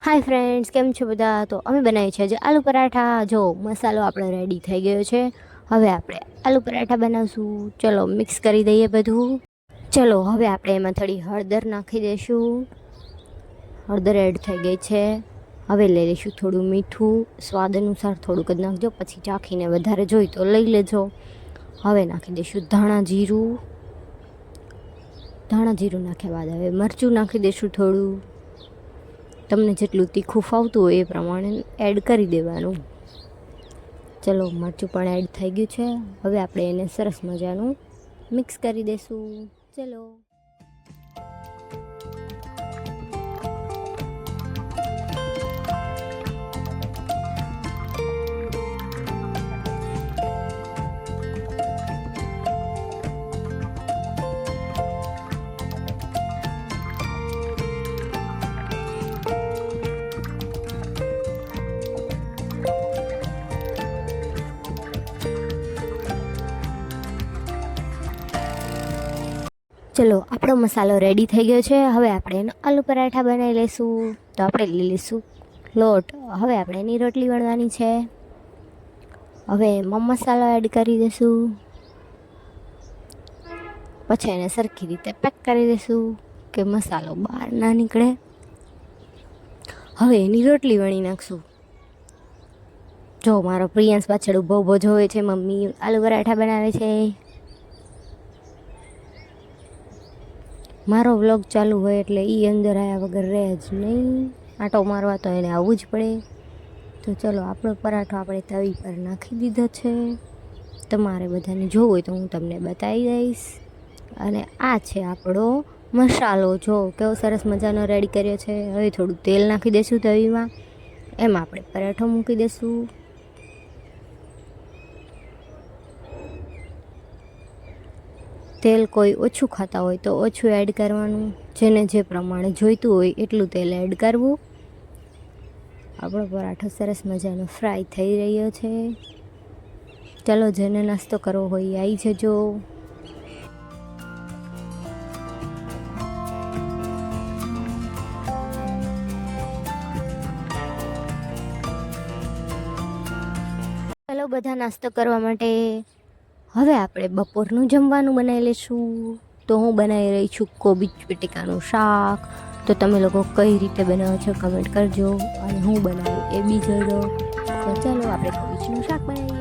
Hi friends, કેમ છો બધા? તો અમે બનાવીએ છીએ આજે આલુ પરાઠા. જો મસાલો આપણો રેડી થઈ ગયો છે. હવે આપણે આલુ પરાઠા બનાવશું. ચલો મિક્સ કરી દઈએ બધું. ચલો હવે આપણે એમાં થોડી હળદર નાખી દઈશું. હળદર એડ થઈ ગઈ છે. હવે લઈ લઈશું થોડું મીઠું, સ્વાદ અનુસાર થોડુંક જ નાખજો, પછી ચાખીને વધારે જોઈ તો લઈ લેજો. હવે નાખી દઈશું ધાણા જીરું. ધાણા જીરું નાખ્યા બાદ હવે મરચું નાખી દઈશું થોડું. તમને જેટલું તીખું ફાવતું હોય એ પ્રમાણે એડ કરી દેવાનું. ચલો મરચું પણ એડ થઈ ગયું છે. હવે આપણે એને સરસ મજાનું મિક્સ કરી દઈશું. ચલો ચલો આપણો મસાલો રેડી થઈ ગયો છે. હવે આપણે એનો આલુ પરાઠા બનાવી લઈશું. તો આપણે લઈ લઈશું લોટ. હવે આપણે એની રોટલી વણવાની છે. હવે એમાં મસાલો એડ કરી દઈશું. પછી એને સરખી રીતે પેક કરી દઈશું કે મસાલો બહાર ના નીકળે. હવે એની રોટલી વણી નાખશું. જો મારો પ્રિયાંશ પાછળ ઊભો જોવે છે, મમ્મી આલુ પરાઠા બનાવે છે. મારો વ્લોગ ચાલુ હોય એટલે એ અંદર આવ્યા વગર રહે જ નહીં. આંટો મારવા તો એને આવવું જ પડે. તો ચલો આપણો પરાઠો આપણે તવી પર નાખી દીધો છે. તમારે બધાને જોવું હોય તો હું તમને બતાવી દઈશ. અને આ છે આપણો મસાલો. જો કેવો સરસ મજાનો રેડી કર્યો છે. હવે થોડું તેલ નાખી દઈશું તવીમાં. એમાં આપણે પરાઠો મૂકી દઈશું. તેલ કોઈ ઓછું ખાતા હોય તો ઓછું એડ કરવાનું. જેને જે પ્રમાણે જોઈતું હોય એટલું તેલ એડ કરવું. આપણો પરાઠો સરસ મજાનો ફ્રાય થઈ રહ્યો છે. ચલો જેને નાસ્તો કરવો હોય એ આવી જજો. ચલો બધા નાસ્તો કરવા માટે. હવે આપણે બપોરનું જમવાનું બનાવી લઈશું. તો હું બનાવી રહી છું કોબીજ બટેકાનું શાક. તો તમે લોકો કઈ રીતે બનાવો છો કમેન્ટ કરજો, અને હું બનાવું એ બી જોજો. તો ચાલો આપણે કોબીજનું શાક બનાવીએ.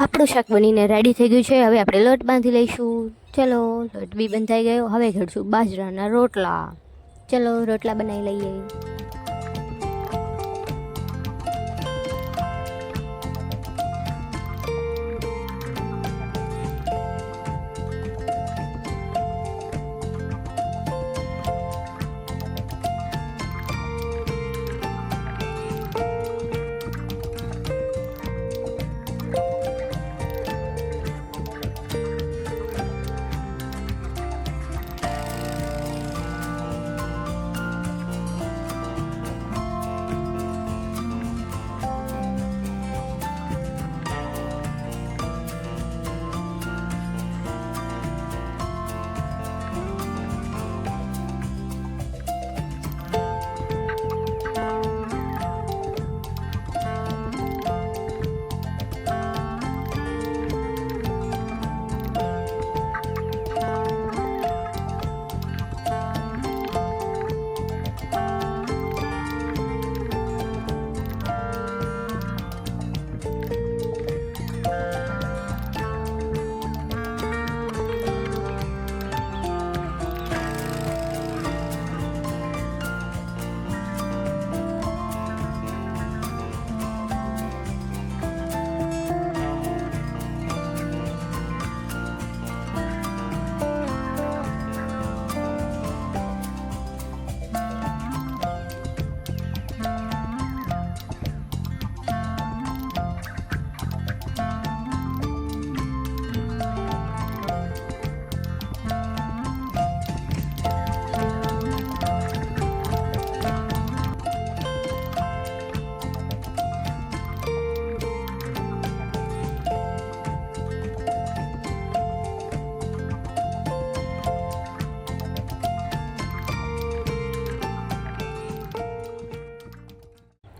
આપણું શાક બનીને રેડી થઈ ગયું છે. હવે આપણે લોટ બાંધી લઈશું. ચલો, લોટ બી બંધાઈ ગયો. હવે ઘડશું બાજરાના રોટલા. ચલો, રોટલા બનાવી લઈએ.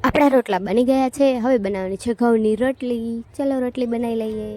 આપણા રોટલા બની ગયા છે. હવે બનાવવાની છે ઘઉંની રોટલી. ચલો, રોટલી બનાવી લઈએ.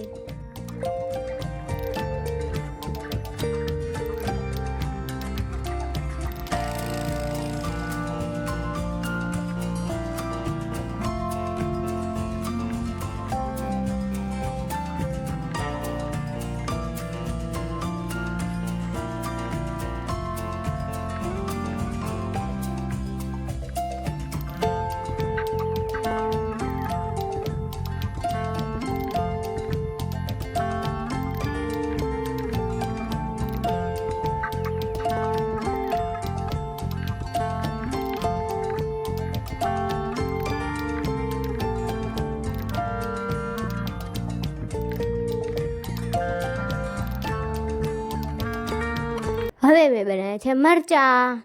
હવે મેં બનાવ્યા છે મરચાં.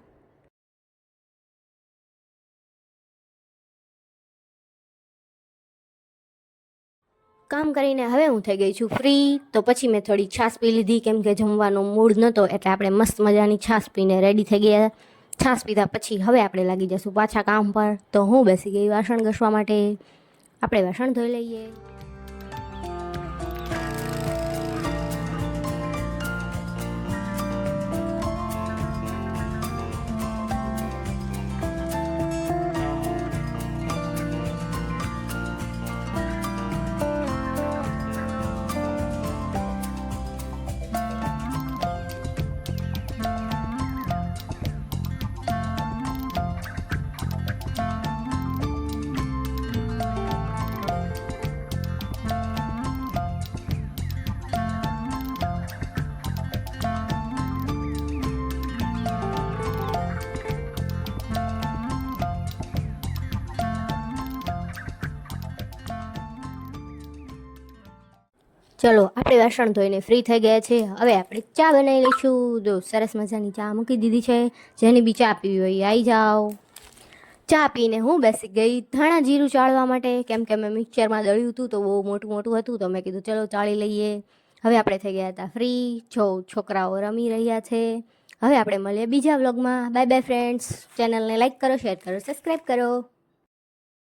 કામ કરીને હવે હું થઈ ગઈ છું ફ્રી. તો પછી મેં થોડી છાશ પી લીધી, કેમ કે જમવાનો મૂડ નહોતો, એટલે આપણે મસ્ત મજાની છાશ પીને રેડી થઈ ગયા. છાશ પીધા પછી હવે આપણે લાગી જશું પાછા કામ પર. તો હું બેસી ગઈ વાસણ ઘસવા માટે. આપણે વાસણ ધોઈ લઈએ. ચલો, આપણે વાસણ ધોઈને ફ્રી થઈ ગયા છે. હવે આપણે ચા બનાવી લઈશું. જો સરસ મજાની ચા મૂકી દીધી છે. જેની બી ચા પીવી હોય આવી જાઓ. ચા પીને હું બેસી ગઈ ધાણા જીરું ચાળવા માટે, કેમ કે મેં મિક્સરમાં દળ્યું હતું તો બહુ મોટું મોટું હતું, તો મેં કીધું ચલો ચાળી લઈએ. હવે આપણે થઈ ગયા હતા ફ્રી. જો છોકરાઓ રમી રહ્યા છે. હવે આપણે મળીએ બીજા વ્લોગમાં. Bye bye friends. ચેનલને લાઈક કરો, શેર કરો, સબસ્ક્રાઈબ કરો.